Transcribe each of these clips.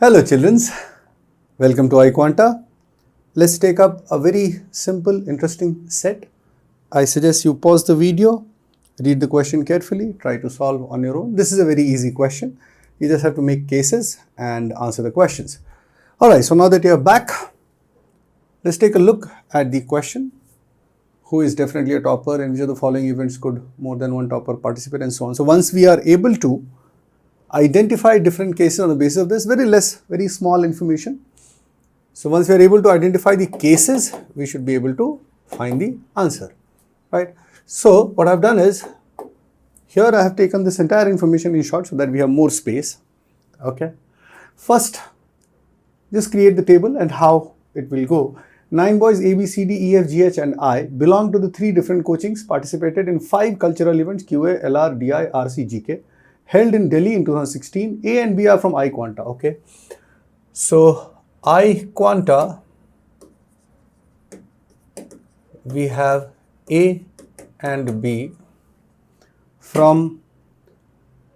Hello children, welcome to iQuanta. Let's take up a very simple, interesting set. I suggest you pause the video, read the question carefully, try to solve on your own. This is a very easy question. You just have to make cases and answer the questions. Alright, so now that you are back, let's take a look at the question. Who is definitely a topper and which of the following events could more than one topper participate and so on. So once we are able to identify different cases on the basis of this, very small information. So once we are able to identify the cases, we should be able to find the answer, right? So what I've done is, here I have taken this entire information in short so that we have more space, okay? First, just create the table and how it will go. 9 boys A, B, C, D, E, F, G, H and I belong to the 3 different coachings, participated in 5 cultural events, QA, LR, DI, RC, GK. Held in Delhi in 2016. A and B are from iQuanta, okay. So iQuanta, we have A and B. From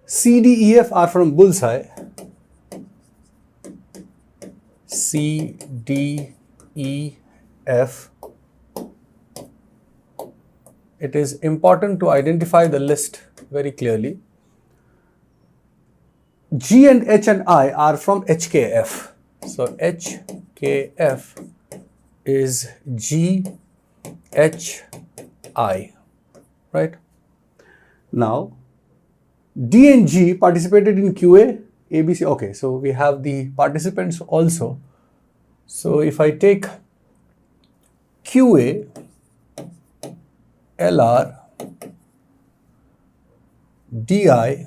C, D, E, F are from Bullseye. C, D, E, F. It is important to identify the list very clearly. G and H and I are from HKF. So HKF is G, H, I, right? Now, D and G participated in QA, ABC. Okay, so we have the participants also. So if I take QA, LR, DI,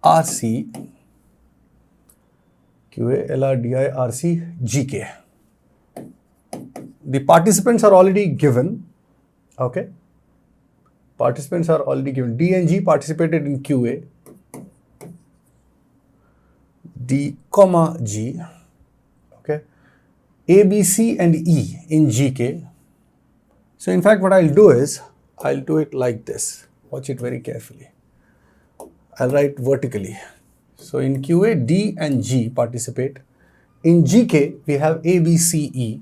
RC, QA, LR, DI, RC, GK. The participants are already given, okay? Participants are already given. D and G participated in QA, D, comma, G, okay? A, B, C and E in GK. So in fact, what I'll do is, I'll do it like this. Watch it very carefully. I'll write vertically. So in QA, D and G participate. In GK, we have A, B, C, E.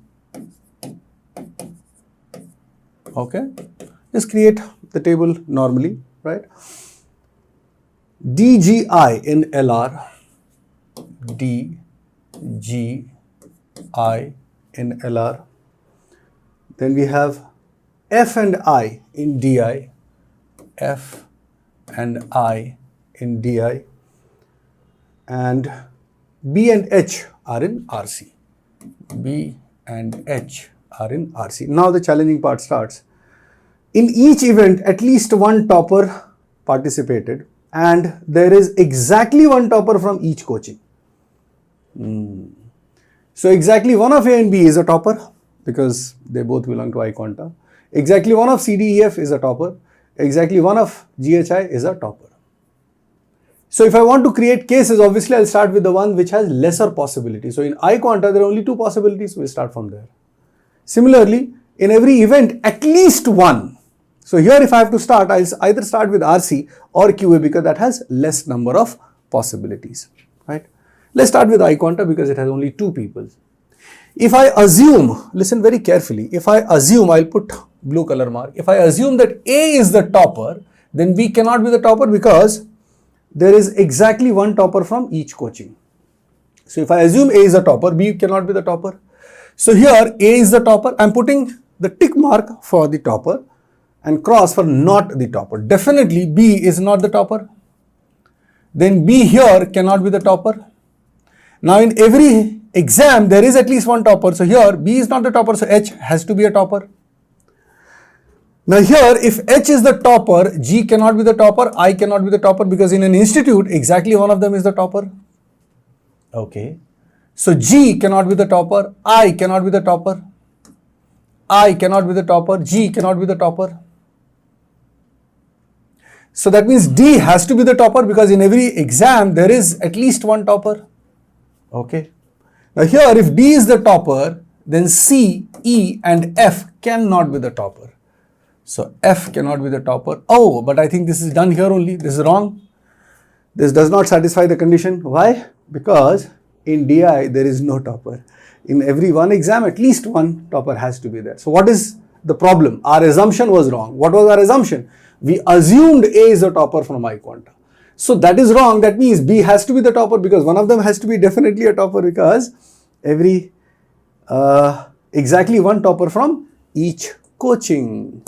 Okay. Just create the table normally, right? D, G, I in LR. D, G, I in LR. Then we have F and I in DI. F and I in DI, and B and H are in RC. B and H are in RC. Now the challenging part starts. In each event, at least one topper participated, and there is exactly one topper from each coaching. So exactly one of A and B is a topper because they both belong to iQuanta. Exactly one of CDEF is a topper. Exactly one of GHI is a topper. So if I want to create cases, obviously I'll start with the one which has lesser possibility. So in iQuanta, there are only 2 possibilities. We'll start from there. Similarly, in every event, at least one. So here if I have to start, I'll either start with RC or QA because that has less number of possibilities, right? Let's start with iQuanta because it has only 2 people. If I assume, listen very carefully, if I assume, I'll put blue color mark. If I assume that A is the topper, then B cannot be the topper because there is exactly one topper from each coaching. So if I assume A is the topper, B cannot be the topper. So here A is the topper. I'm putting the tick mark for the topper and cross for not the topper. Definitely B is not the topper. Then B here cannot be the topper. Now in every exam, there is at least one topper. So here B is not the topper, so H has to be a topper. Now here, if H is the topper, G cannot be the topper, I cannot be the topper because in an institute, exactly one of them is the topper. Okay. So G cannot be the topper, I cannot be the topper, I cannot be the topper, G cannot be the topper. So that means D has to be the topper because in every exam, there is at least one topper. Okay. Now here, if D is the topper, then C, E and F cannot be the topper. So F cannot be the topper. Oh, but I think this is done here only. This is wrong. This does not satisfy the condition. Why? Because in DI there is no topper. In every one exam, at least one topper has to be there. So what is the problem? Our assumption was wrong. What was our assumption? We assumed A is a topper from iQuanta. So that is wrong. That means B has to be the topper, because one of them has to be definitely a topper, because every exactly one topper from each coaching.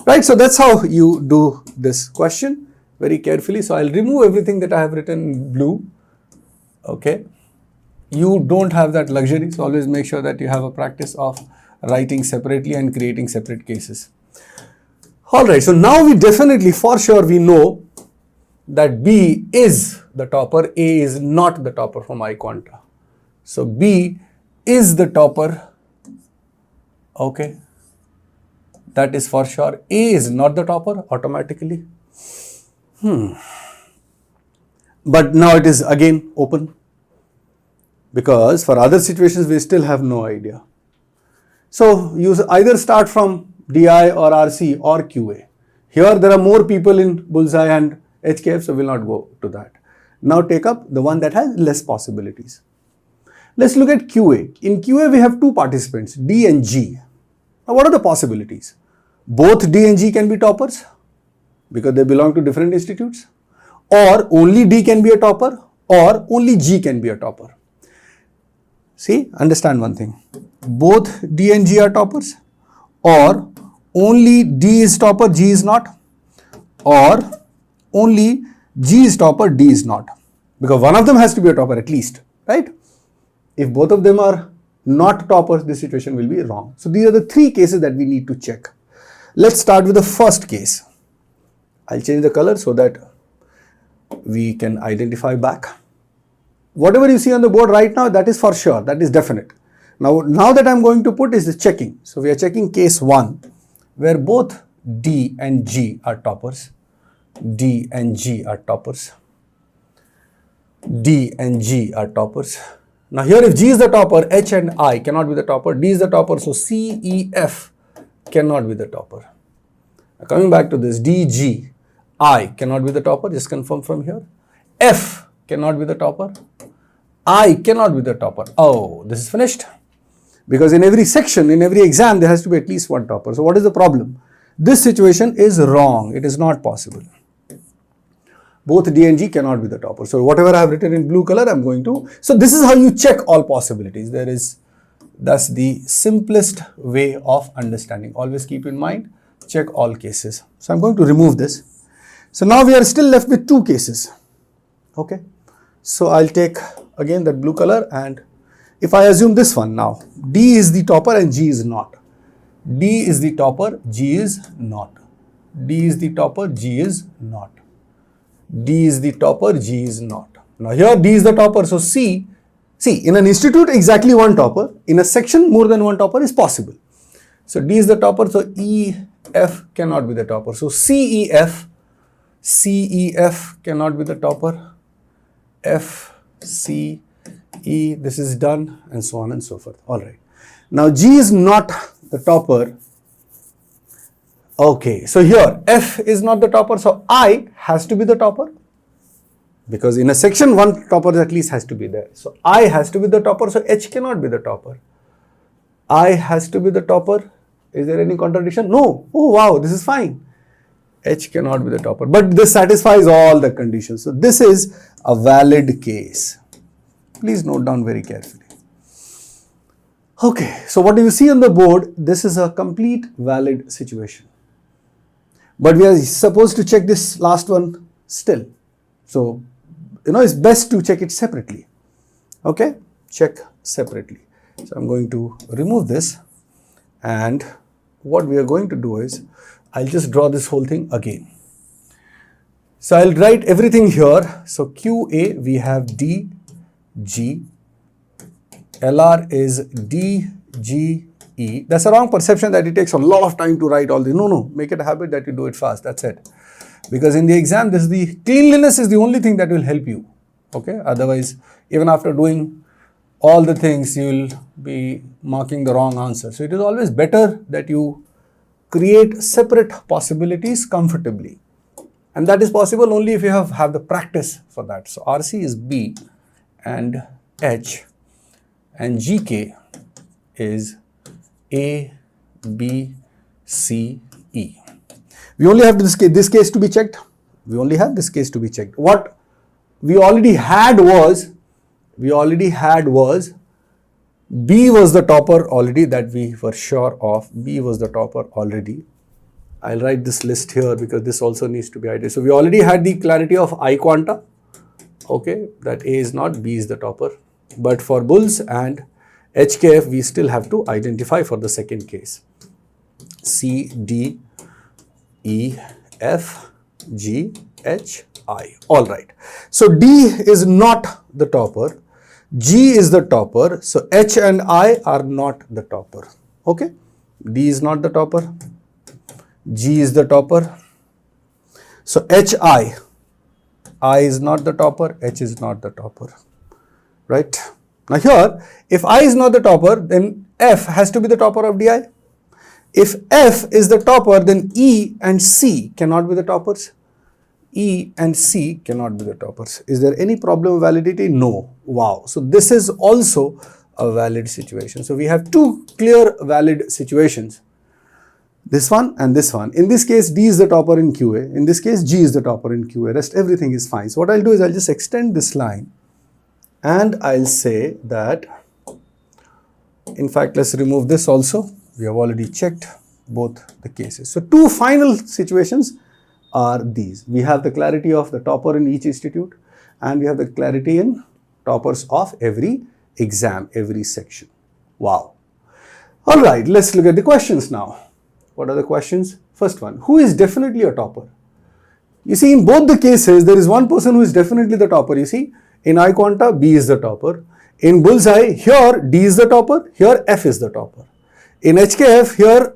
Right, so that's how you do this question very carefully. So I'll remove everything that I have written in blue. Okay, you don't have that luxury, so always make sure that you have a practice of writing separately and creating separate cases. Alright, so now we definitely, for sure, we know that B is the topper, A is not the topper from iQuanta. So B is the topper, okay, that is for sure. A is not the topper automatically. But now it is again open, because for other situations we still have no idea. So you either start from DI or RC or QA. Here there are more people in Bullseye and HKF, so we'll not go to that. Now take up the one that has less possibilities. Let's look at QA. In QA we have two participants, D and G. Now what are the possibilities? Both D and G can be toppers because they belong to different institutes, or only D can be a topper, or only G can be a topper. See, understand one thing. Both D and G are toppers, or only D is topper, G is not, or only G is topper, D is not. Because one of them has to be a topper at least, right? If both of them are not toppers, this situation will be wrong. So these are the three cases that we need to check. Let's start with the first case. I'll change the color so that we can identify back. Whatever you see on the board right now, that is for sure, that is definite. Now that I'm going to put is the checking. So we are checking case 1, where both D and G are toppers. D and G are toppers. D and G are toppers. Now here if G is the topper, H and I cannot be the topper. D is the topper, so C, E, F cannot be the topper. Now coming back to this, D, G, I cannot be the topper, just confirm from here. F cannot be the topper. I cannot be the topper. Oh, this is finished. Because in every section, in every exam, there has to be at least one topper. So what is the problem? This situation is wrong. It is not possible. Both D and G cannot be the topper. So whatever I have written in blue color, I'm going to. So this is how you check all possibilities. That's the simplest way of understanding. Always keep in mind, check all cases. So I'm going to remove this. So now we are still left with two cases. Okay. So I'll take again that blue color, and if I assume this one now, D is the topper and G is not. D is the topper, G is not. D is the topper, G is not. D is the topper, G is not. Now here D is the topper, so see, in an institute exactly one topper, in a section more than one topper is possible. So D is the topper, so E, F cannot be the topper. So C, E, F cannot be the topper. F, C, E, this is done, and so on and so forth. Alright. Now G is not the topper. Okay, so here F is not the topper, so I has to be the topper. Because in a section, one topper at least has to be there. So I has to be the topper, so H cannot be the topper. I has to be the topper. Is there any contradiction? No. Oh wow, this is fine. H cannot be the topper. But this satisfies all the conditions. So this is a valid case. Please note down very carefully. Okay, so what do you see on the board? This is a complete valid situation. But we are supposed to check this last one still. So, it's best to check it separately. Okay, check separately. So I'm going to remove this, and what we are going to do is, I'll just draw this whole thing again. So I'll write everything here. So QA, we have D, G, LR is D, G, E. That's a wrong perception that it takes a lot of time to write all this. No, make it a habit that you do it fast. That's it. Because in the exam, cleanliness is the only thing that will help you. Okay. Otherwise, even after doing all the things, you will be marking the wrong answer. So it is always better that you create separate possibilities comfortably. And that is possible only if you have the practice for that. So RC is B and H, and GK is A, B, C, E. We only have this case to be checked. We only have this case to be checked. What we already had was B was the topper already, that we were sure of. B was the topper already. I'll write this list here because this also needs to be identified. So we already had the clarity of iQuanta, okay, that A is not, B is the topper. But for bulls and HKF, we still have to identify for the second case. C, D, E, F, G, H, I. All right. So D is not the topper. G is the topper. So H and I are not the topper. Okay. D is not the topper. G is the topper. So H, I is not the topper. H is not the topper. Right. Now here, if I is not the topper, then F has to be the topper of DI. If F is the topper, then E and C cannot be the toppers. E and C cannot be the toppers. Is there any problem of validity? No. Wow. So this is also a valid situation. So we have two clear valid situations. This one and this one. In this case, D is the topper in QA. In this case, G is the topper in QA. Rest everything is fine. So what I'll do is I'll just extend this line and I'll say that, in fact, let's remove this also. We have already checked both the cases. So two final situations are these. We have the clarity of the topper in each institute and we have the clarity in toppers of every exam, every section. Wow. All right, let's look at the questions now. What are the questions? First one, who is definitely a topper? You see, in both the cases, there is one person who is definitely the topper. You see, in iQuanta, B is the topper. In Bullseye, here D is the topper, here F is the topper. In HKF, here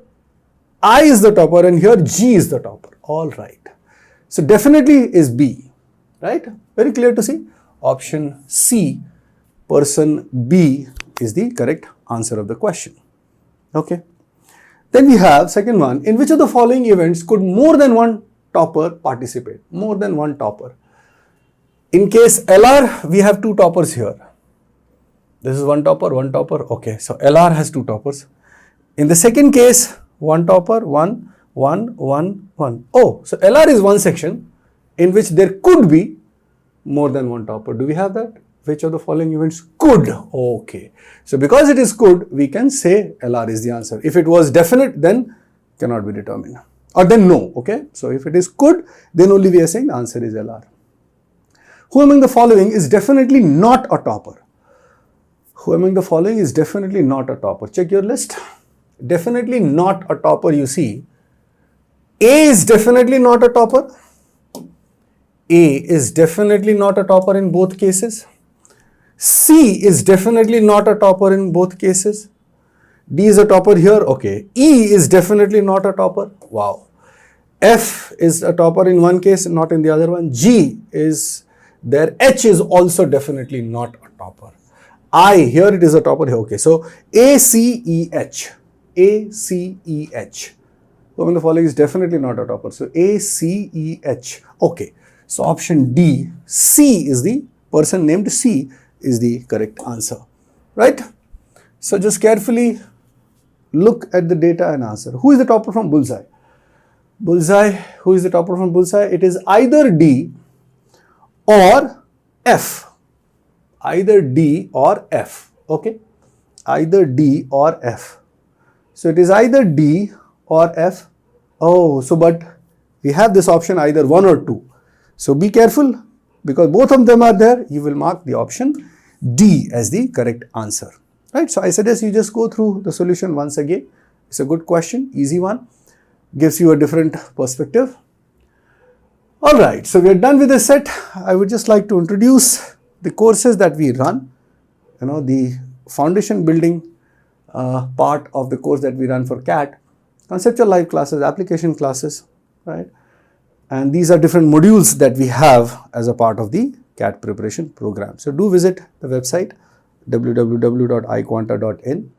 I is the topper and here G is the topper. All right. So definitely is B, right? Very clear to see. Option C, person B is the correct answer of the question. Okay. Then we have second one, in which of the following events could more than one topper participate? More than one topper. In case LR, we have two toppers here. This is one topper, okay. So LR has two toppers. In the second case, one topper, one. Oh, so LR is one section in which there could be more than one topper. Do we have that? Which of the following events could? Okay. So because it is could, we can say LR is the answer. If it was definite, then cannot be determined. Or then no, okay. So if it is could, then only we are saying the answer is LR. Who among the following is definitely not a topper? Who among the following is definitely not a topper? Check your list. Definitely not a topper, you see. A is definitely not a topper. A is definitely not a topper in both cases. C is definitely not a topper in both cases. D is a topper here, okay. E is definitely not a topper. Wow. F is a topper in one case, not in the other one. G is there. H is also definitely not a topper. I, here it is a topper here, okay. So A, C, E, H. A, C, E, H. One of the following is definitely not a topper. So A, C, E, H. Okay. So option D, C is the person named C is the correct answer, right? So just carefully look at the data and answer. Who is the topper from Bullseye? Bullseye, who is the topper from Bullseye? It is either D or F. Either D or F, okay? Either D or F. So it is either D or F. Oh, so but we have this option either 1 or 2. So be careful because both of them are there. You will mark the option D as the correct answer, right? So I suggest you just go through the solution once again. It's a good question, easy one, gives you a different perspective. All right, so we are done with the set. I would just like to introduce the courses that we run, the foundation building part of the course that we run for CAT, conceptual live classes, application classes, right? And these are different modules that we have as a part of the CAT preparation program. So do visit the website www.iQuanta.in.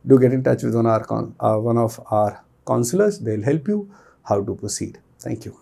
Do get in touch with one of our counselors. They'll help you how to proceed. Thank you.